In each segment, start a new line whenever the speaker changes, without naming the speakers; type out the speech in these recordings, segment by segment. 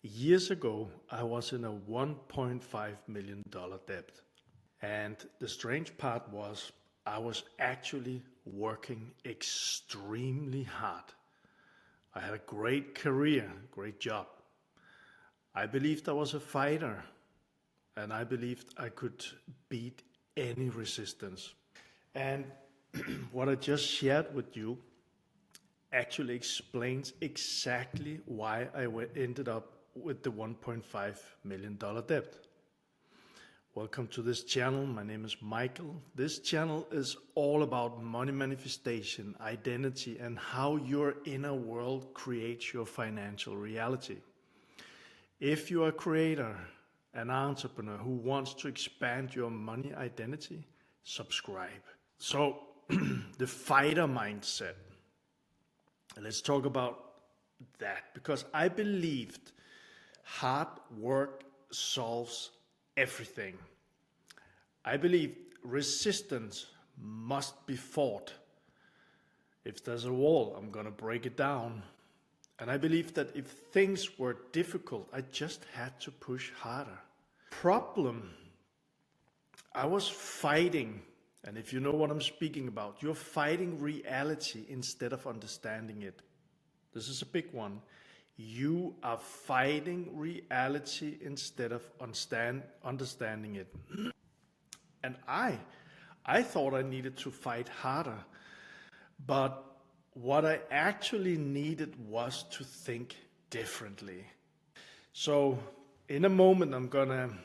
Years ago, I was in a $1.5 million debt. And the strange part was I was actually working extremely hard. I had a great career, great job. I believed I was a fighter, and I believed I could beat any resistance. And what I just shared with you actually explains exactly why I ended up with the $1.5 million debt. Welcome to this channel. My name is Michael. This channel is all about money manifestation, identity, and how your inner world creates your financial reality. If you are a creator, an entrepreneur who wants to expand your money identity, subscribe. So, the fighter mindset. Let's talk about that, because I believed hard work solves everything. I believe resistance must be fought. If there's a wall, I'm gonna break it down. And I believe that if things were difficult, I just had to push harder. Problem, I was fighting, and if you know what I'm speaking about, you're fighting reality instead of understanding it. This is a big one. You are fighting reality instead of understanding it. And I thought I needed to fight harder. But what I actually needed was to think differently. So in a moment, I'm gonna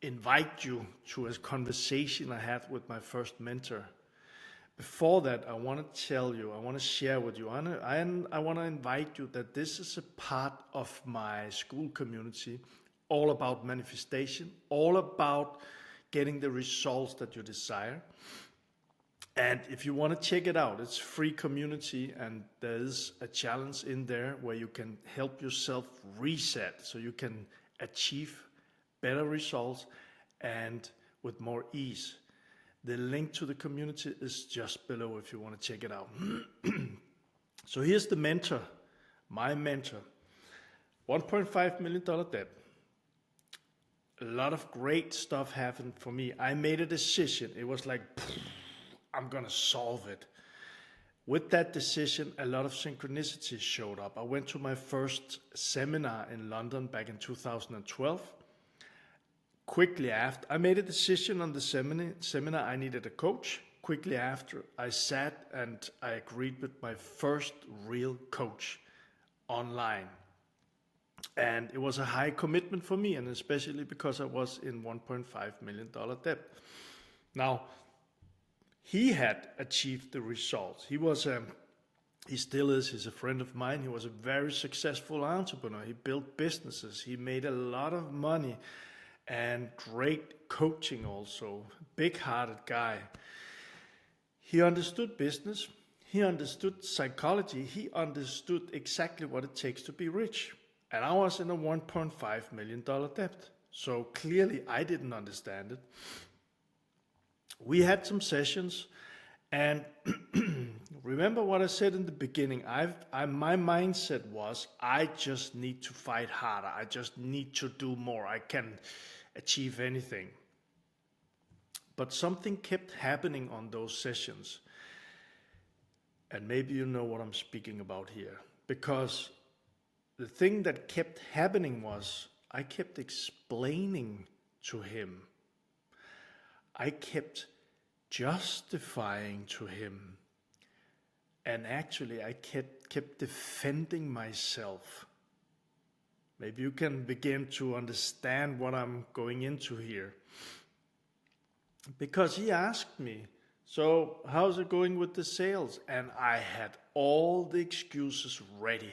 invite you to a conversation I had with my first mentor. Before that, I want to tell you, I want to share with you, I want to invite you that this is a part of my school community, all about manifestation, all about getting the results that you desire. And if you want to check it out, it's free community, and there's a challenge in there where you can help yourself reset so you can achieve better results and with more ease. The link to the community is just below if you want to check it out. So here's the mentor, my mentor. $1.5 million debt. A lot of great stuff happened for me. I made a decision. It was like, I'm gonna solve it. With that decision, a lot of synchronicities showed up. I went to my first seminar in London back in 2012. Quickly after, I made a decision on the seminar, I needed a coach. Quickly after, I sat and I agreed with my first real coach online. And it was a high commitment for me, and especially because I was in $1.5 million debt. Now, he had achieved the results. He still is, he's a friend of mine. He was a very successful entrepreneur. He built businesses. He made a lot of money and great coaching also. Big-hearted guy. He understood business. He understood psychology. He understood exactly what it takes to be rich. And I was in a $1.5 million debt. So clearly I didn't understand it. We had some sessions, and remember what I said in the beginning, my mindset was, I just need to fight harder. I just need to do more. I can achieve anything. But something kept happening on those sessions. And maybe you know what I'm speaking about here. Because the thing that kept happening was, I kept explaining to him. I kept justifying to him. And actually, I kept defending myself. Maybe you can begin to understand what I'm going into here. Because he asked me, so how's it going with the sales? And I had all the excuses ready.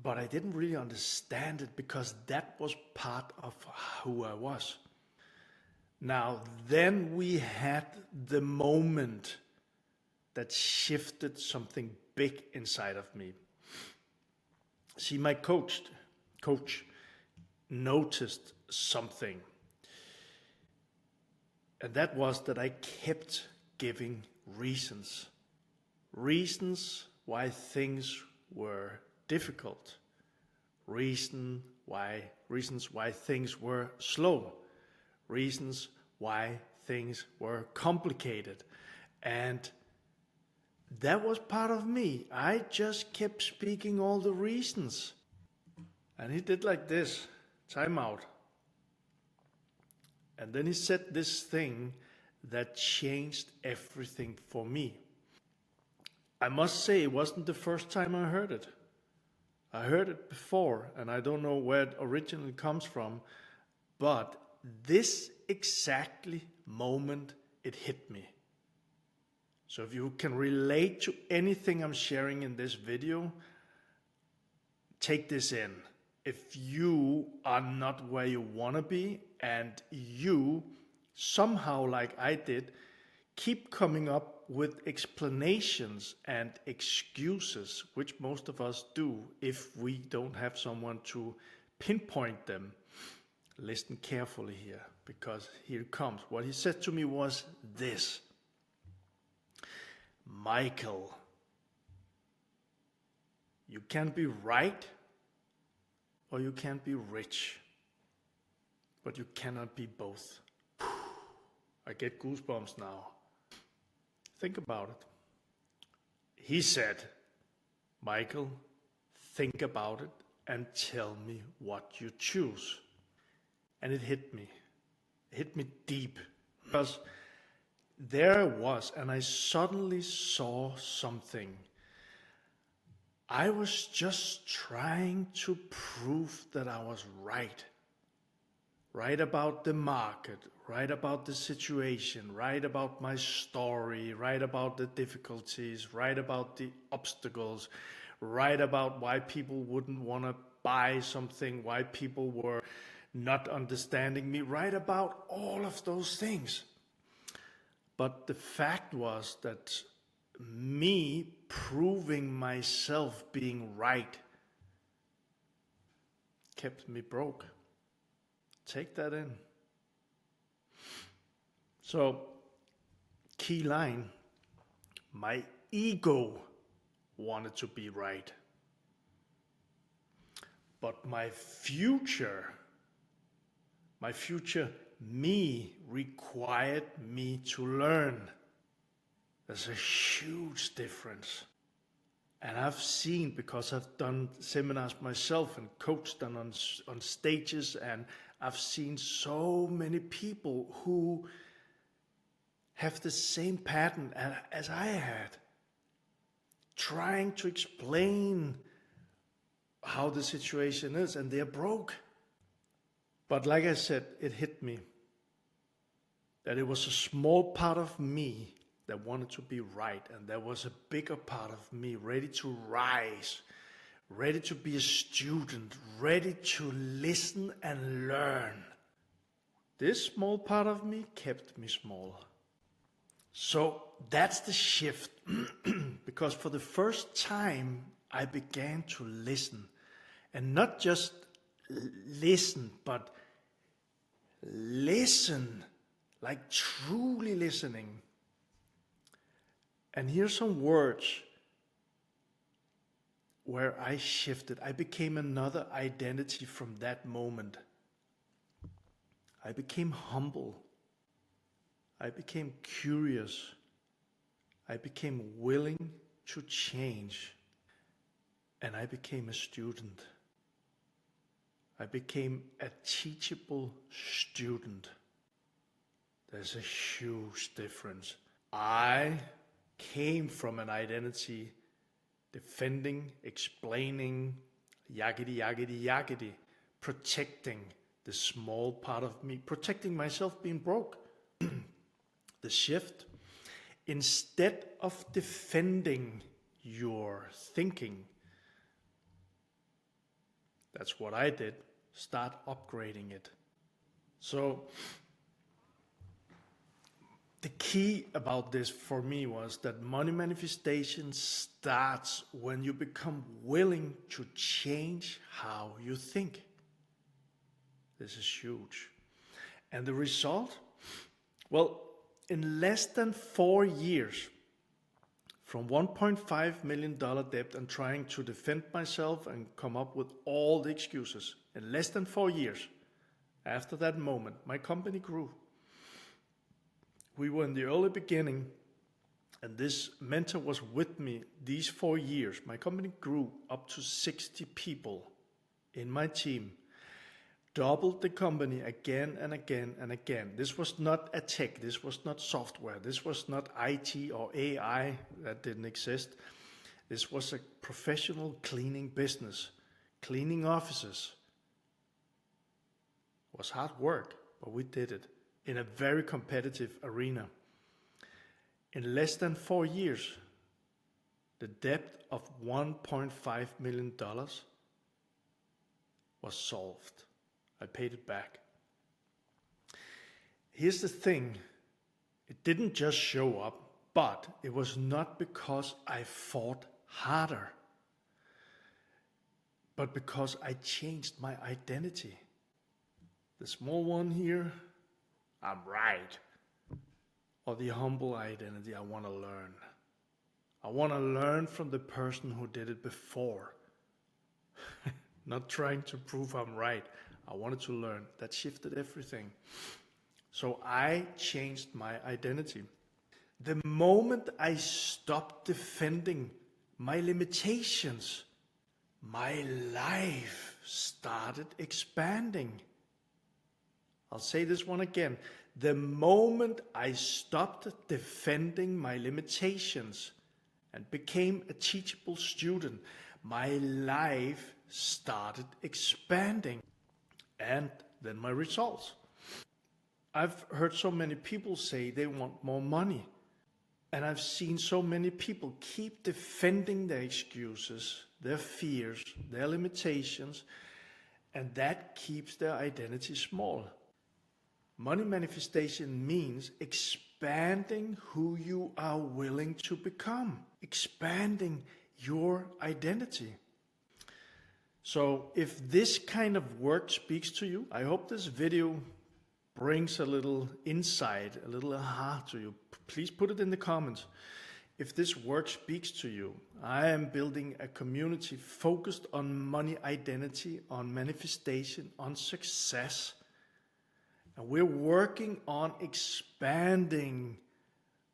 But I didn't really understand it, because that was part of who I was. Now, then we had the moment that shifted something big inside of me. See, my coach noticed something. And that was that I kept giving reasons why things were difficult, reasons why things were slow, reasons why things were complicated. And that was part of me. I just kept speaking all the reasons. And he did like this, time out. And then he said this thing that changed everything for me. I must say, it wasn't the first time I heard it. I heard it before, and I don't know where it originally comes from, but this exactly moment, it hit me. So if you can relate to anything I'm sharing in this video, take this in. If you are not where you want to be, and you somehow, like I did, keep coming up with explanations and excuses, which most of us do if we don't have someone to pinpoint them, listen carefully here, because here it comes. What he said to me was this: Michael, you can't be right or you can't be rich, but you cannot be both. I get goosebumps now. Think about it. He said, Michael, think about it and tell me what you choose. And it hit me. It hit me deep. Because there I was, and I suddenly saw something. I was just trying to prove that I was right. Right about the market, right about the situation, right about my story, right about the difficulties, right about the obstacles, right about why people wouldn't want to buy something, why people were not understanding me, right about all of those things. But the fact was that me proving myself being right kept me broke. Take that in. So, key line, my ego wanted to be right. But my future me required me to learn. There's a huge difference. And I've seen, because I've done seminars myself and coached them on stages, and I've seen so many people who have the same pattern as I had, trying to explain how the situation is, and they're broke. But like I said, it hit me that it was a small part of me that wanted to be right, and there was a bigger part of me ready to rise, ready to be a student, ready to listen and learn. This small part of me kept me small. So that's the shift, because for the first time I began to listen, and not just listen, but listen, like truly listening. And here's some words where I shifted. I became another identity from that moment. I became humble. I became curious. I became willing to change. And I became a student. I became a teachable student. There's a huge difference. I came from an identity defending, explaining, yakety, protecting the small part of me, protecting myself being broke. The shift, instead of defending your thinking, that's what I did, start upgrading it. So the key about this for me was that money manifestation starts when you become willing to change how you think. This is huge. And the result? Well, in less than 4 years, from $1.5 million debt and trying to defend myself and come up with all the excuses. In less than 4 years, after that moment, my company grew. We were in the early beginning, and this mentor was with me these 4 years. My company grew up to 60 people in my team. Doubled the company again and again and again. This was not a tech, this was not software, this was not IT or AI that didn't exist. This was a professional cleaning business, cleaning offices. It was hard work, but we did it in a very competitive arena. In less than 4 years, the debt of $1.5 million was solved. I paid it back. Here's the thing, it didn't just show up, but it was not because I fought harder, but because I changed my identity. The small one here, I'm right. Or the humble identity, I want to learn. I want to learn from the person who did it before. Not trying to prove I'm right. I wanted to learn. That shifted everything. So I changed my identity. The moment I stopped defending my limitations, my life started expanding. I'll say this one again. The moment I stopped defending my limitations and became a teachable student, my life started expanding. And then my results. I've heard so many people say they want more money. And I've seen so many people keep defending their excuses, their fears, their limitations, and that keeps their identity small. Money manifestation means expanding who you are willing to become, expanding your identity. So if this kind of work speaks to you, I hope this video brings a little insight, a little aha to you. Please put it in the comments. If this work speaks to you, I am building a community focused on money identity, on manifestation, on success. And we're working on expanding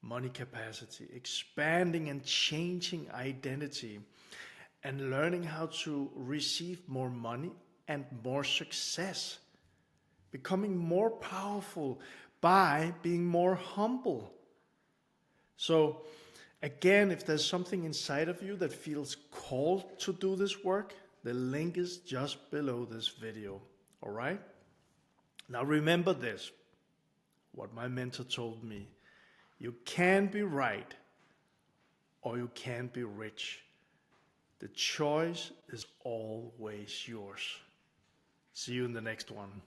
money capacity, expanding and changing identity, and learning how to receive more money and more success. Becoming more powerful by being more humble. So again, if there's something inside of you that feels called to do this work, the link is just below this video. All right? Now remember this, what my mentor told me. You can be right or you can be rich. The choice is always yours. See you in the next one.